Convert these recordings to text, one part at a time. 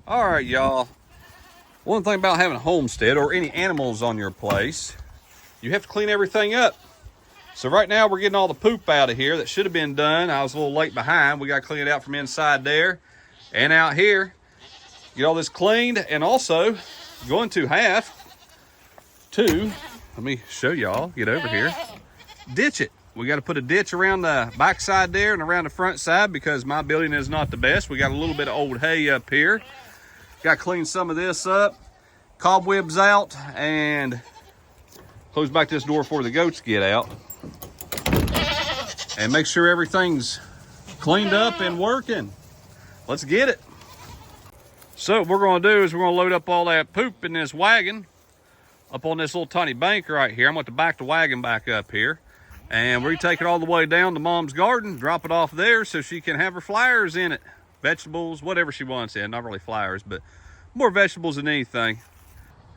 All right, y'all. One thing about having a homestead or any animals on your place, you have to clean everything up. So right now we're getting all the poop out of here that should have been done. I was a little late behind. We got to clean it out from inside there and out here. Get all this cleaned, and also going to have to, let me show y'all, get over here, ditch it. We got to put a ditch around the back side there and around the front side because my building is not the best. We got a little bit of old hay up here. Got to clean some of this up, cobwebs out, and close back this door before the goats get out. And make sure everything's cleaned up and working. Let's get it. So what we're gonna do is we're gonna load up all that poop in this wagon up on this little tiny bank right here. I'm going to back the wagon back up here. And we take it all the way down to Mom's garden, drop it off there so she can have her flowers in it. Vegetables, whatever she wants in. Not really flowers, but more vegetables than anything.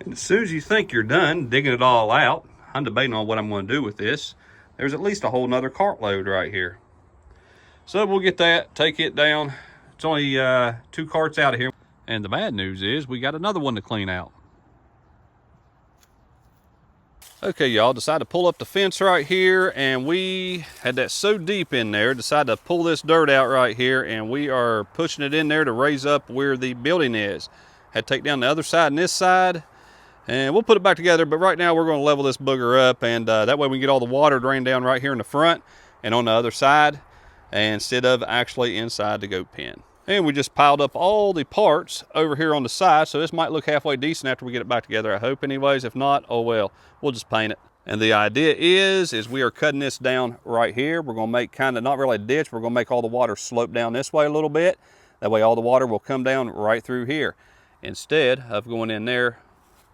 And as soon as you think you're done digging it all out, I'm debating on what I'm going to do with this. There's at least a whole nother cartload right here. So we'll get that, take it down. It's only 2 carts out of here. And the bad news is we got another one to clean out. Okay, y'all, decided to pull up the fence right here, and we had that so deep in there, decided to pull this dirt out right here, and we are pushing it in there to raise up where the building is. Had to take down the other side and this side, and we'll put it back together, but right now we're going to level this booger up, and that way we can get all the water drained down right here in the front and on the other side, instead of actually inside the goat pen. And we just piled up all the parts over here on the side, so this might look halfway decent after we get it back together, I hope anyways. If not, oh well, we'll just paint it. And the idea is we are cutting this down right here. We're gonna make kind of, not really a ditch, we're gonna make all the water slope down this way a little bit. That way all the water will come down right through here. Instead of going in there,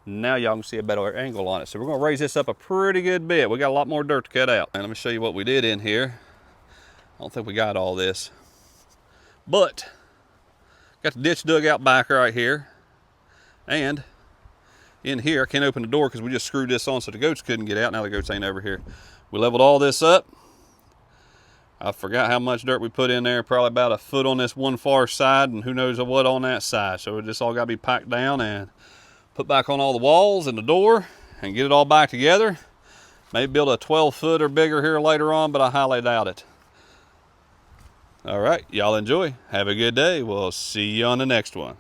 now y'all can see a better angle on it. So we're gonna raise this up a pretty good bit. We got a lot more dirt to cut out. And let me show you what we did in here. I don't think we got all this, but got the ditch dug out back right here, and in here I can't open the door because we just screwed this on so the goats couldn't get out. Now the goats ain't over here. We leveled all this up. I forgot how much dirt we put in there, probably about a foot on this one far side and who knows what on that side. So it just all got to be packed down and put back on all the walls and the door and get it all back together. Maybe build a 12-foot or bigger here later on, but I highly doubt it. All right, y'all enjoy. Have a good day. We'll see you on the next one.